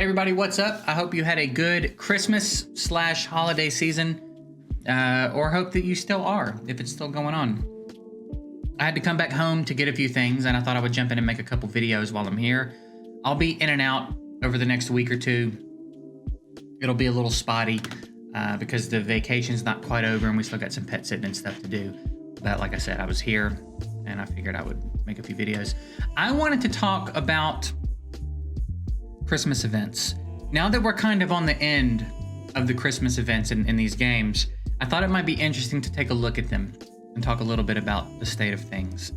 Everybody, what's up? I hope you had a good Christmas / holiday season, or hope that you still are, if it's still going on. I had to come back home to get a few things, and I thought I would jump in and make a couple videos while I'm here. I'll be in and out over the next week or two. It'll be a little spotty because the vacation's not quite over and we still got some pet sitting and stuff to do. But like I said, I was here and I figured I would make a few videos. I wanted to talk about Christmas events. Now that we're kind of on the end of the Christmas events in these games, I thought it might be interesting to take a look at them and talk a little bit about the state of things.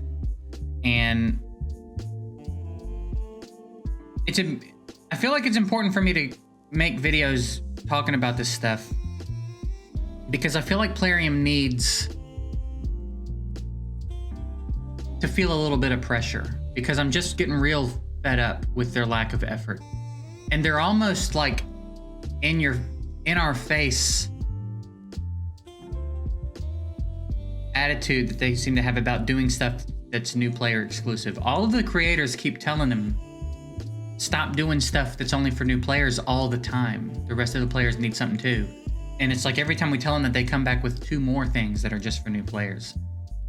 And I feel like it's important for me to make videos talking about this stuff because I feel like Plarium needs to feel a little bit of pressure because I'm just getting real fed up with their lack of effort. And they're almost like in our face attitude that they seem to have about doing stuff that's new player exclusive. All of the creators keep telling them, stop doing stuff that's only for new players all the time. The rest of the players need something too. And it's like every time we tell them that, they come back with 2 more things that are just for new players.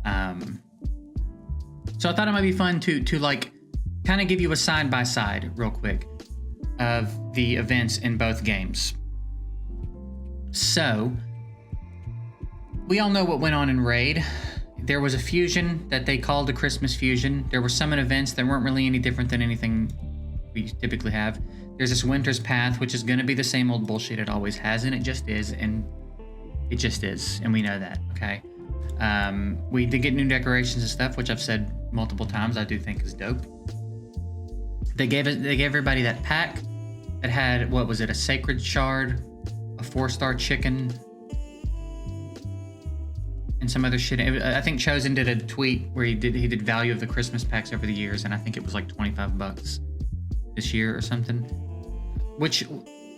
So I thought it might be fun to like kind of give you a side-by-side real quick of the events in both games. So we all know what went on in Raid. There was a fusion that they called a Christmas fusion. There were summon events that weren't really any different than anything we typically have. There's this Winter's Path, which is going to be the same old bullshit it always has, and it just is, and we know that, okay? We did get new decorations and stuff, which I've said multiple times I do think is dope. They gave everybody that pack that had, what was it, a sacred shard, a 4-star chicken, and some other shit. I think Chosen did a tweet where he did value of the Christmas packs over the years, and I think it was like $25 this year or something, which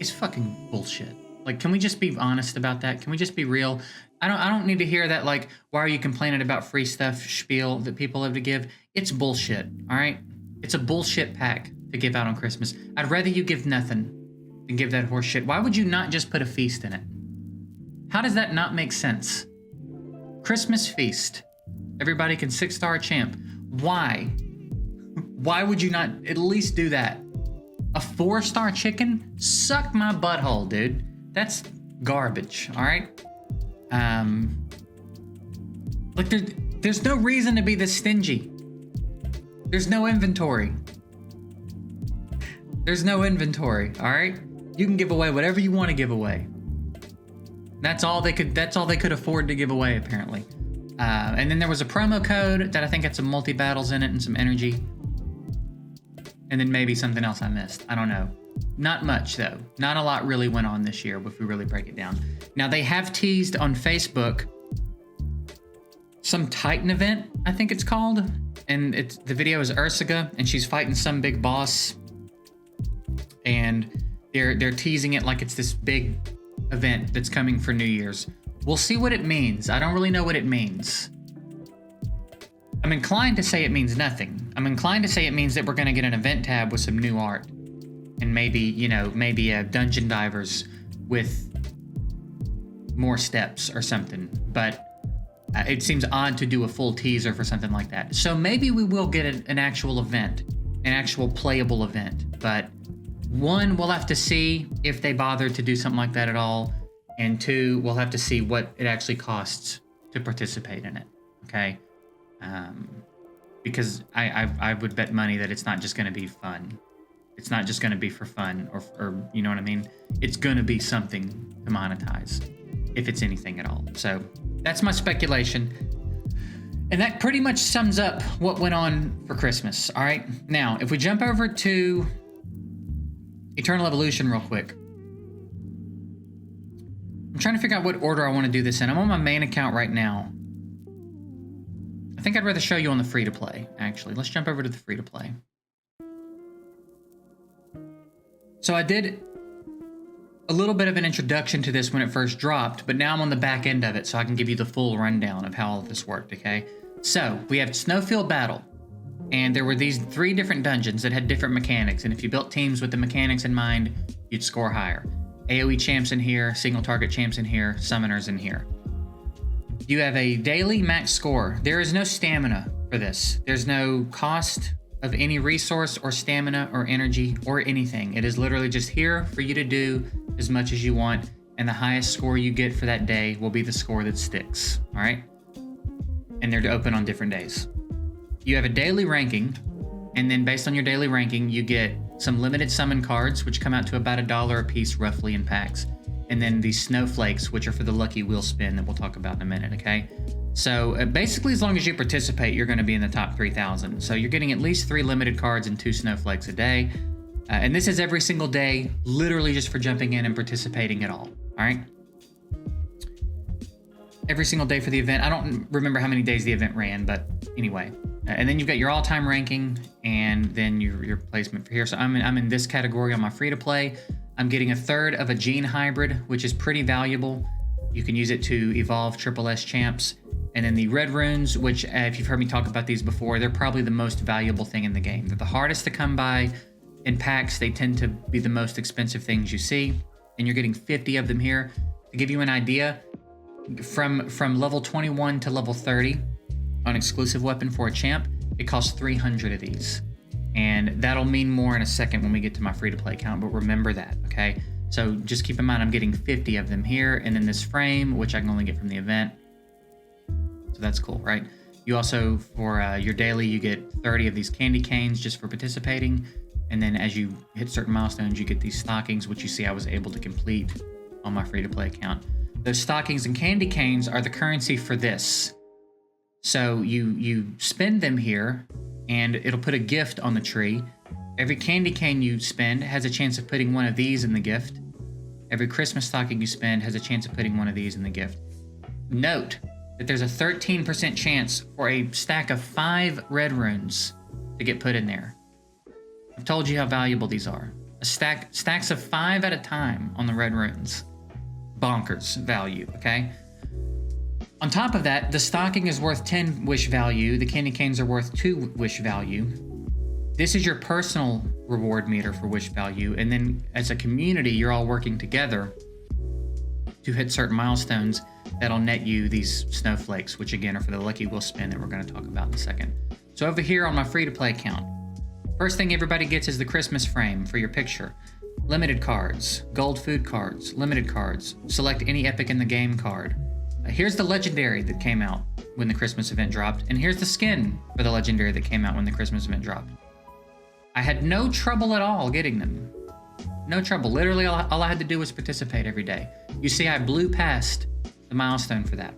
is fucking bullshit. Like, can we just be honest about that? Can we just be real? I don't need to hear that, like, why are you complaining about free stuff spiel that people have to give? It's bullshit, all right? It's a bullshit pack to give out on Christmas. I'd rather you give nothing than give that horse shit. Why would you not just put a feast in it? How does that not make sense? Christmas feast. Everybody can 6-star champ. Why? Why would you not at least do that? A 4-star chicken? Suck my butthole, dude. That's garbage, all right? Like there's no reason to be this stingy. There's no inventory. There's no inventory, all right? You can give away whatever you want to give away. That's all they could afford to give away, apparently. And then there was a promo code that I think had some multi-battles in it and some energy. And then maybe something else I missed. I don't know. Not much, though. Not a lot really went on this year, if we really break it down. Now, they have teased on Facebook some Titan event, I think it's called. And the video is Ursiga, and she's fighting some big boss. And they're teasing it like it's this big event that's coming for New Year's. We'll see what it means. I don't really know what it means. I'm inclined to say it means nothing. I'm inclined to say it means that we're going to get an event tab with some new art. And maybe a Dungeon Divers with more steps or something. But it seems odd to do a full teaser for something like that. So maybe we will get an actual event, an actual playable event. But 1, we'll have to see if they bother to do something like that at all. And 2, we'll have to see what it actually costs to participate in it. Okay? Because I would bet money that it's not just going to be fun. It's not just going to be for fun or you know what I mean? It's going to be something to monetize, if it's anything at all. So that's my speculation. And that pretty much sums up what went on for Christmas. All right. Now, if we jump over to Eternal Evolution real quick. I'm trying to figure out what order I want to do this in. I'm on my main account right now. I think I'd rather show you on the free-to-play, actually. Let's jump over to the free-to-play. So I did a little bit of an introduction to this when it first dropped, but now I'm on the back end of it, so I can give you the full rundown of how all of this worked, okay? So, we have Snowfield Battle. And there were these 3 different dungeons that had different mechanics. And if you built teams with the mechanics in mind, you'd score higher. AoE champs in here, single target champs in here, summoners in here. You have a daily max score. There is no stamina for this. There's no cost of any resource or stamina or energy or anything. It is literally just here for you to do as much as you want. And the highest score you get for that day will be the score that sticks. All right. And they're open on different days. You have a daily ranking, and then based on your daily ranking, you get some limited summon cards, which come out to about $1 a piece roughly in packs. And then these snowflakes, which are for the lucky wheel spin that we'll talk about in a minute, okay? So basically, as long as you participate, you're going to be in the top 3,000. So you're getting at least 3 limited cards and 2 snowflakes a day. And this is every single day, literally just for jumping in and participating at all right? Every single day for the event. I don't remember how many days the event ran, but anyway. And then you've got your all-time ranking, and then your placement for here. So I'm in this category on my free-to-play. I'm getting 1/3 of a gene hybrid, which is pretty valuable. You can use it to evolve Triple S champs. And then the red runes, which if you've heard me talk about these before, they're probably the most valuable thing in the game. They're the hardest to come by. In packs, they tend to be the most expensive things you see. And you're getting 50 of them here. To give you an idea, from level 21 to level 30 on exclusive weapon for a champ, it costs 300 of these. And that'll mean more in a second when we get to my free-to-play count, but remember that, okay? So just keep in mind I'm getting 50 of them here, and then this frame, which I can only get from the event. So that's cool, right? You also, for your daily, you get 30 of these candy canes just for participating. And then as you hit certain milestones, you get these stockings, which you see I was able to complete on my free-to-play account. Those stockings and candy canes are the currency for this. So you spend them here, and it'll put a gift on the tree. Every candy cane you spend has a chance of putting one of these in the gift. Every Christmas stocking you spend has a chance of putting one of these in the gift. Note that there's a 13% chance for a stack of 5 red runes to get put in there. I've told you how valuable these are. Stacks of 5 at a time on the red runes. Bonkers value, okay? On top of that, the stocking is worth 10 wish value. The candy canes are worth 2 wish value. This is your personal reward meter for wish value. And then as a community, you're all working together to hit certain milestones that'll net you these snowflakes, which again are for the lucky wheel spin that we're going to talk about in a second. So over here on my free-to-play account, first thing everybody gets is the Christmas frame for your picture. Limited cards, gold food cards, limited cards, select any epic in the game card. Here's the legendary that came out when the Christmas event dropped, and here's the skin for the legendary that came out when the Christmas event dropped. I had no trouble at all getting them. No trouble. Literally all I had to do was participate every day. You see, I blew past the milestone for that.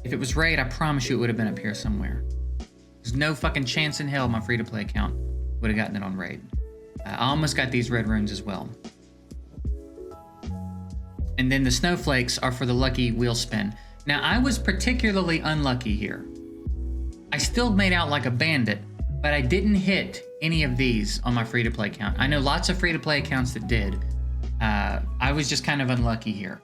If it was raid, I promise you it would have been up here somewhere. There's no fucking chance in hell my free-to-play account would have gotten it on raid. I almost got these red runes as well. And then the snowflakes are for the lucky wheel spin. Now, I was particularly unlucky here. I still made out like a bandit, but I didn't hit any of these on my free-to-play account. I know lots of free-to-play accounts that did. I was just kind of unlucky here.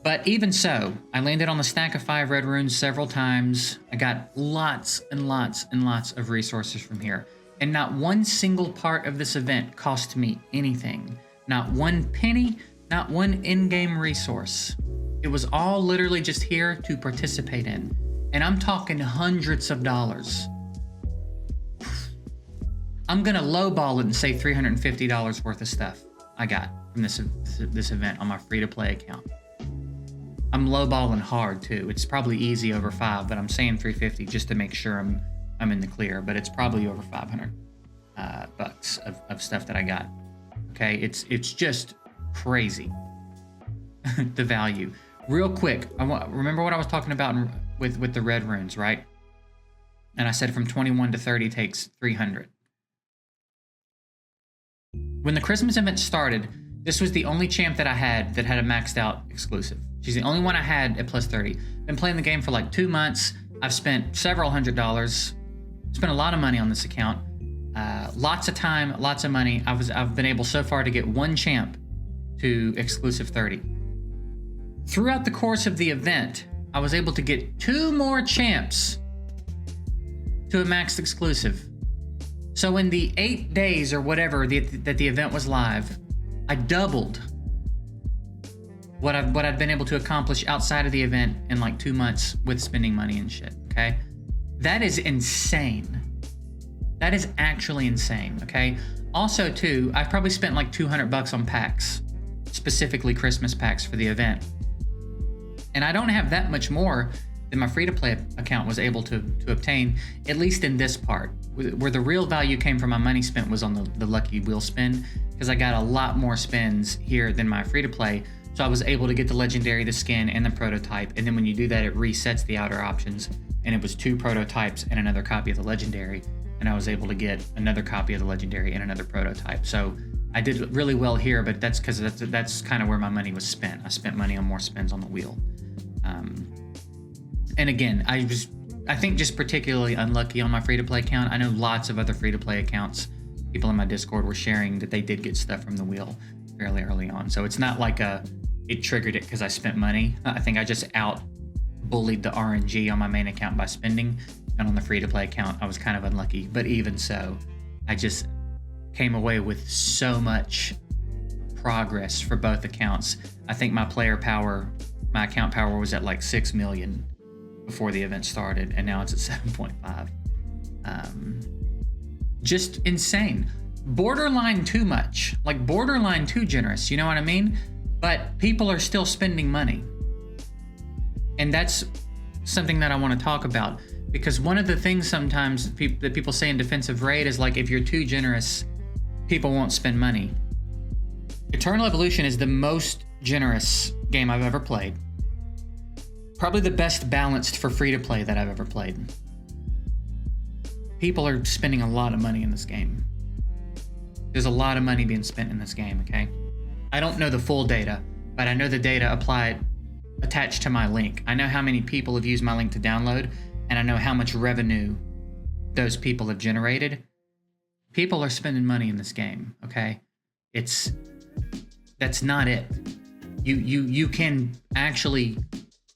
But even so, I landed on the stack of 5 red runes several times. I got lots and lots and lots of resources from here. And not one single part of this event cost me anything. Not one penny, not one in-game resource. It was all literally just here to participate in. And I'm talking hundreds of dollars. I'm gonna lowball it and say $350 worth of stuff I got from this event on my free-to-play account. I'm lowballing hard too. It's probably easy over 5, but I'm saying 350 just to make sure I'm in the clear. But it's probably over 500 bucks of stuff that I got. Okay, it's just crazy the value. Real quick, remember what I was talking about with the red runes, right? And I said from 21 to 30 takes 300. When the Christmas event started, this was the only champ that I had that had a maxed out exclusive. She's the only one I had at plus 30. Been playing the game for like 2 months. I've spent several $100s. Spent a lot of money on this account. Lots of time, lots of money. I've been able so far to get 1 champ to exclusive 30. Throughout the course of the event, I was able to get 2 more champs to a maxed exclusive. So in the 8 days or whatever that the event was live, I doubled what I'd been able to accomplish outside of the event in like 2 months with spending money and shit, okay? That is insane. That is actually insane, okay? Also, too, I've probably spent like $200 on packs, specifically Christmas packs for the event. And I don't have that much more than my free-to-play account was able to obtain, at least in this part. Where the real value came from my money spent was on the lucky wheel spin, because I got a lot more spins here than my free-to-play. So I was able to get the legendary, the skin, and the prototype. And then when you do that, it resets the outer options. And it was 2 prototypes and another copy of the legendary. And I was able to get another copy of the legendary and another prototype. So I did really well here, but that's because that's kind of where my money was spent. I spent money on more spins on the wheel. And again, I think just particularly unlucky on my free-to-play account. I know lots of other free-to-play accounts. People in my Discord were sharing that they did get stuff from the wheel fairly early on. So it's not like it triggered it because I spent money. I think I just out-bullied the RNG on my main account by spending. And on the free-to-play account, I was kind of unlucky. But even so, I just came away with so much progress for both accounts. I think my account power was at like 6 million before the event started, and now it's at 7.5. Just insane. Borderline too much. Like borderline too generous, you know what I mean? But people are still spending money. And that's something that I want to talk about, because one of the things sometimes that people say in defensive raid is like, if you're too generous, people won't spend money. Eternal Evolution is the most generous game I've ever played. Probably the best balanced for free-to-play that I've ever played. People are spending a lot of money in this game. There's a lot of money being spent in this game, okay? I don't know the full data, but I know the data attached to my link. I know how many people have used my link to download, and I know how much revenue those people have generated. People are spending money in this game, okay? That's not it. You can actually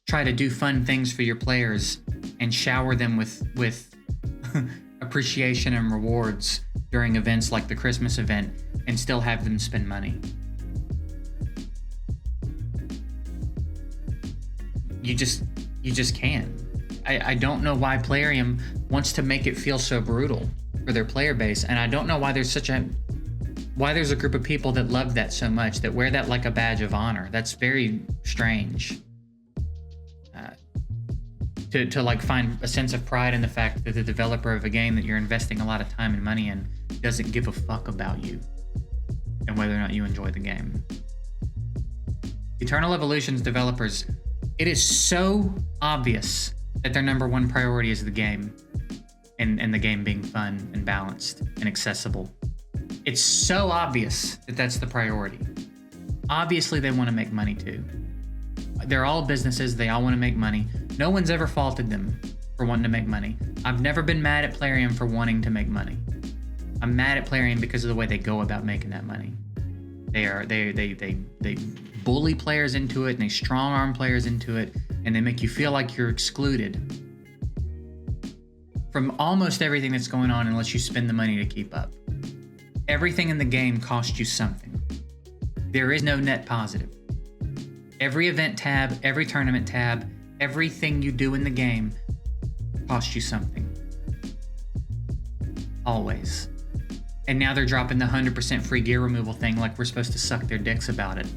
try to do fun things for your players and shower them with appreciation and rewards during events like the Christmas event and still have them spend money. You just can. I don't know why Plarium wants to make it feel so brutal for their player base, and I don't know why there's a group of people that love that so much, that wear that like a badge of honor. That's very strange. To like find a sense of pride in the fact that the developer of a game that you're investing a lot of time and money in doesn't give a fuck about you and whether or not you enjoy the game. Eternal Evolution's developers, it is so obvious that their number one priority is the game and the game being fun and balanced and accessible. It's so obvious that that's the priority. Obviously, they want to make money too. They're all businesses. They all want to make money. No one's ever faulted them for wanting to make money. I've never been mad at Plarium for wanting to make money. I'm mad at Plarium because of the way they go about making that money. They bully players into it, and they strong arm players into it, and they make you feel like you're excluded from almost everything that's going on unless you spend the money to keep up. Everything in the game costs you something. There is no net positive. Every event tab, every tournament tab, everything you do in the game costs you something. Always. And now they're dropping the 100% free gear removal thing like we're supposed to suck their dicks about it.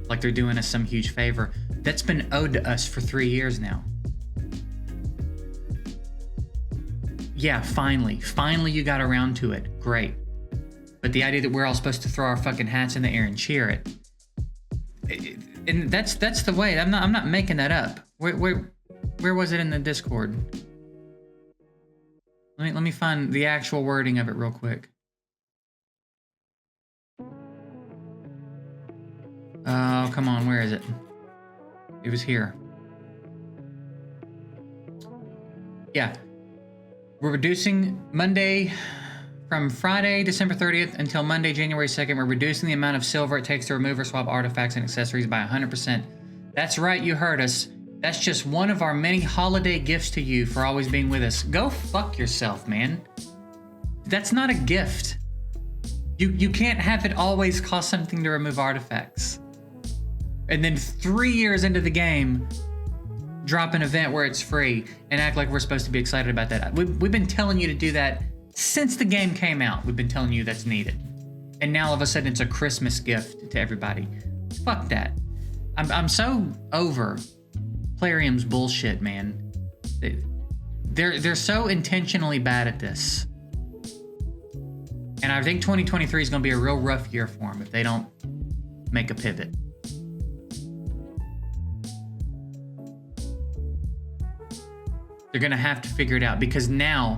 Like they're doing us some huge favor. That's been owed to us for 3 years now. Yeah, finally you got around to it. Great. But the idea that we're all supposed to throw our fucking hats in the air and cheer it, and that's the way. I'm not making that up. Where was it in the Discord? Let me find the actual wording of it real quick. Oh, come on, where is it? It was here. Yeah. We're reducing Monday from Friday, December 30th until Monday, January 2nd. We're reducing the amount of silver it takes to remove or swap artifacts and accessories by 100%. That's right, you heard us. That's just one of our many holiday gifts to you for always being with us. Go fuck yourself, man. That's not a gift. You can't have it always cost something to remove artifacts. And then 3 years into the game, drop an event where it's free and act like we're supposed to be excited about that. We've been telling you to do that since the game came out. We've been telling you that's needed. And now all of a sudden it's a Christmas gift to everybody. Fuck that. I'm so over Plarium's bullshit, man. They're so intentionally bad at this. And I think 2023 is going to be a real rough year for them if they don't make a pivot. They're going to have to figure it out because now,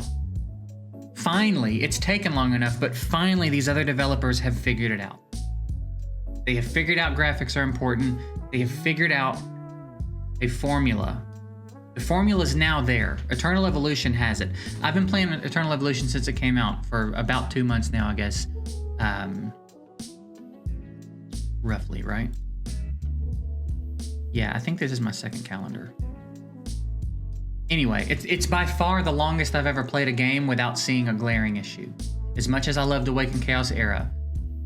finally, it's taken long enough, but finally these other developers have figured it out. They have figured out graphics are important. They have figured out a formula. The formula is now there. Eternal Evolution has it. I've been playing Eternal Evolution since it came out for about 2 months now, I guess. Roughly, right? Yeah, I think this is my second calendar. Anyway, it's by far the longest I've ever played a game without seeing a glaring issue. As much as I loved Awakened Chaos Era,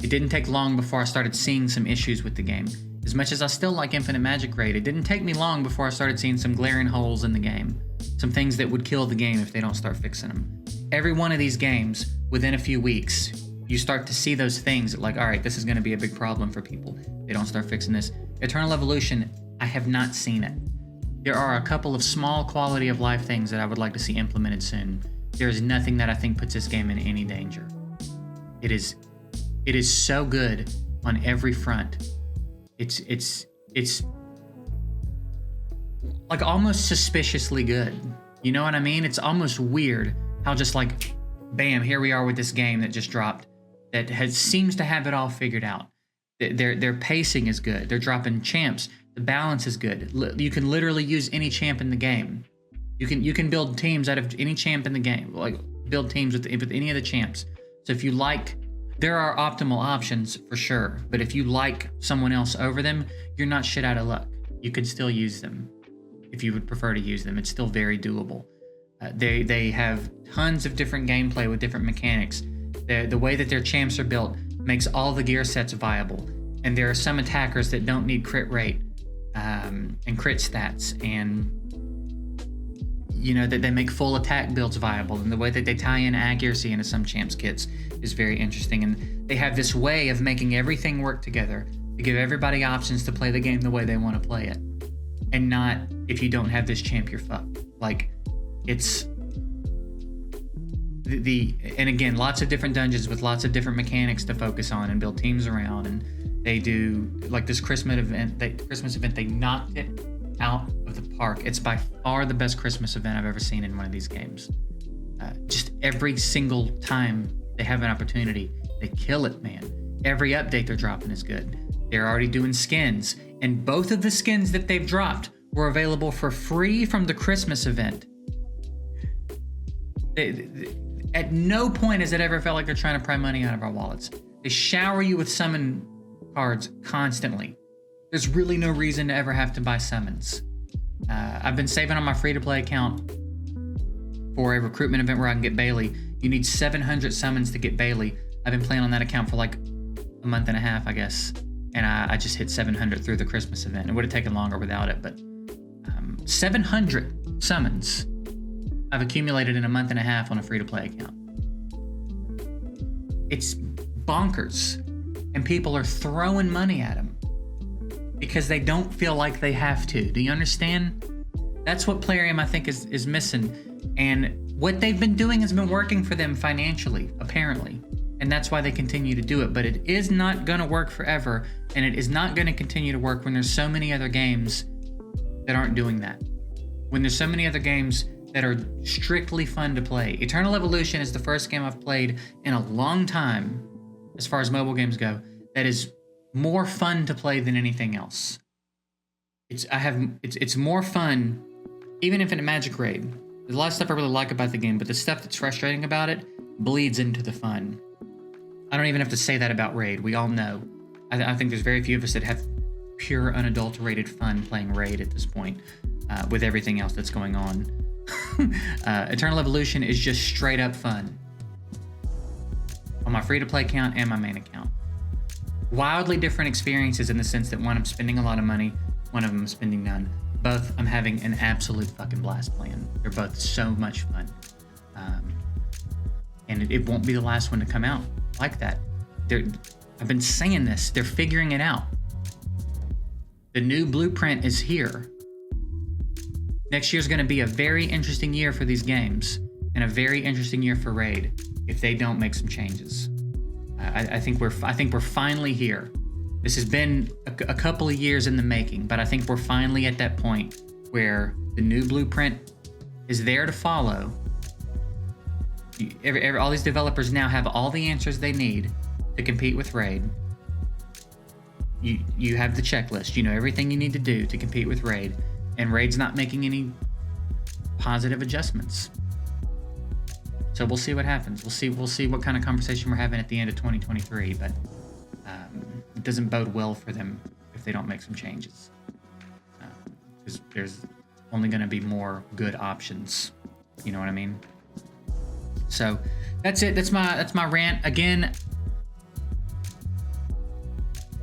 it didn't take long before I started seeing some issues with the game. As much as I still like Infinite Magic Raid, it didn't take me long before I started seeing some glaring holes in the game. Some things that would kill the game if they don't start fixing them. Every one of these games, within a few weeks, you start to see those things that like, all right, this is going to be a big problem for people. They don't start fixing this. Eternal Evolution, I have not seen it. There are a couple of small quality of life things that I would like to see implemented soon. There is nothing that I think puts this game in any danger. It is so good on every front. It's like almost suspiciously good. You know what I mean? It's almost weird how just like, bam, here we are with this game that just dropped that seems to have it all figured out. Their pacing is good. They're dropping champs. The balance is good. You can literally use any champ in the game. You can build teams out of any champ in the game. Like build teams with any of the champs. So if you like, there are optimal options for sure. But if you like someone else over them, you're not shit out of luck. You can still use them if you would prefer to use them. It's still very doable. They have tons of different gameplay with different mechanics. The way that their champs are built makes all the gear sets viable. And there are some attackers that don't need crit rate and crit stats, and you know that they make full attack builds viable. And the way that they tie in accuracy into some champs kits is very interesting. And they have this way of making everything work together to give everybody options to play the game the way they want to play it, and not if you don't have this champ, you're fucked. Like it's and again, lots of different dungeons with lots of different mechanics to focus on and build teams around. And they do like this Christmas event. They knocked it out of the park. It's by far the best Christmas event I've ever seen in one of these games. Just every single time they have an opportunity, they kill it, man. Every update they're dropping is good. They're already doing skins, and both of the skins that they've dropped were available for free from the Christmas event. At no point has it ever felt like they're trying to pry money out of our wallets. They shower you with summon cards constantly. There's really no reason to ever have to buy summons. I've been saving on my free-to-play account for a recruitment event where I can get Bailey. You need 700 summons to get Bailey. I've been playing on that account for like a month and a half, I guess. And I just hit 700 through the Christmas event. It would have taken longer without it, but 700 summons I've accumulated in a month and a half on a free-to-play account. It's bonkers. And people are throwing money at them because they don't feel like they have to. Do you understand? That's what Plarium, I think, is missing. And what they've been doing has been working for them financially, apparently. And that's why they continue to do it. But it is not going to work forever. And it is not going to continue to work when there's so many other games that aren't doing that. When there's so many other games that are strictly fun to play. Eternal Evolution is the first game I've played in a long time, as far as mobile games go, that is more fun to play than anything else. It's more fun, even Infinite Magic Raid. There's a lot of stuff I really like about the game, but the stuff that's frustrating about it bleeds into the fun. I don't even have to say that about Raid. We all know. I think there's very few of us that have pure, unadulterated fun playing Raid at this point. with everything else that's going on. Eternal Evolution is just straight up fun on my free-to-play account and my main account. Wildly different experiences in the sense that one I'm spending a lot of money, one of them I'm spending none. Both I'm having an absolute fucking blast playing. They're both so much fun. And it won't be the last one to come out like that. I've been saying this. They're figuring it out. The new blueprint is here. Next year's going to be a very interesting year for these games, and a very interesting year for Raid if they don't make some changes. I think we're finally here. This has been a couple of years in the making, but I think we're finally at that point where the new blueprint is there to follow. All these developers now have all the answers they need to compete with Raid. You have the checklist. You know everything you need to do to compete with Raid, and Raid's not making any positive adjustments. So we'll see what happens. We'll see what kind of conversation we're having at the end of 2023, but it doesn't bode well for them if they don't make some changes. Because there's only going to be more good options. You know what I mean? So that's it. That's my rant. Again,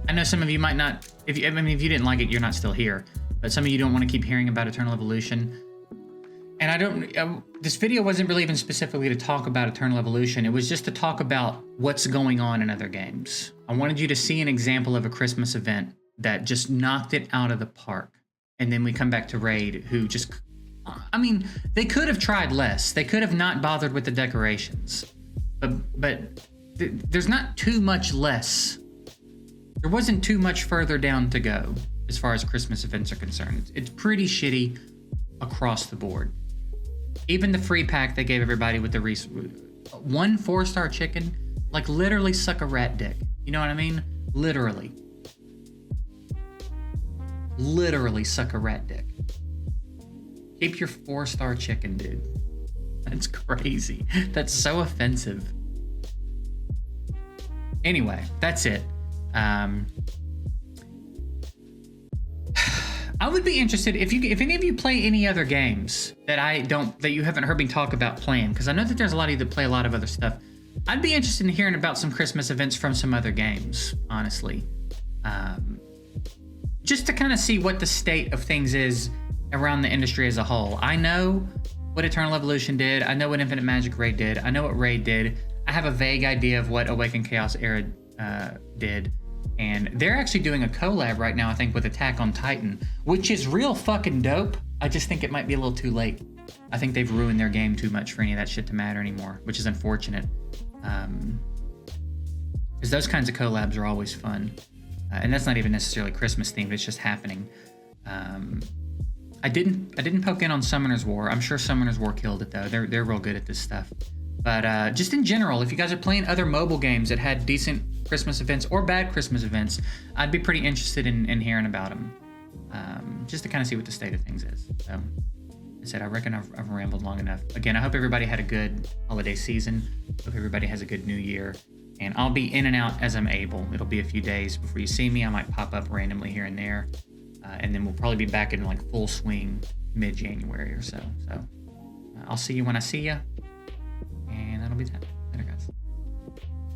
I know some of you might not. If you didn't like it, you're not still here. But some of you don't want to keep hearing about Eternal Evolution. And I don't. This video wasn't really even specifically to talk about Eternal Evolution. It was just to talk about what's going on in other games. I wanted you to see an example of a Christmas event that just knocked it out of the park. And then we come back to Raid, who just. I mean, they could have tried less. They could have not bothered with the decorations. But there's not too much less. There wasn't too much further down to go as far as Christmas events are concerned. It's pretty shitty across the board. Even the free pack they gave everybody with the one 4-star chicken, like literally suck a rat dick. You know what I mean? Literally suck a rat dick. Keep your 4-star chicken, dude. That's crazy. That's so offensive. Anyway, that's it. I would be interested if any of you play any other games that you haven't heard me talk about playing, because I know that there's a lot of you that play a lot of other stuff. I'd be interested in hearing about some Christmas events from some other games, honestly. Just to kind of see what the state of things is around the industry as a whole. I know what Eternal Evolution did. I know what Infinite Magic Raid did. I know what Raid did. I have a vague idea of what Awakened Chaos Era did. And they're actually doing a collab right now, I think, with Attack on Titan, which is real fucking dope. I just think it might be a little too late. I think they've ruined their game too much for any of that shit to matter anymore, which is unfortunate. Because those kinds of collabs are always fun. And that's not even necessarily Christmas themed, it's just happening. I didn't poke in on Summoner's War. I'm sure Summoner's War killed it though. They're real good at this stuff. But just in general, if you guys are playing other mobile games that had decent Christmas events or bad Christmas events, I'd be pretty interested in hearing about them. Just to kind of see what the state of things is. So, I said, I reckon I've rambled long enough. Again, I hope everybody had a good holiday season. Hope everybody has a good new year. And I'll be in and out as I'm able. It'll be a few days before you see me. I might pop up randomly here and there. And then we'll probably be back in like full swing mid-January or so. So I'll see you when I see you. And that'll be that.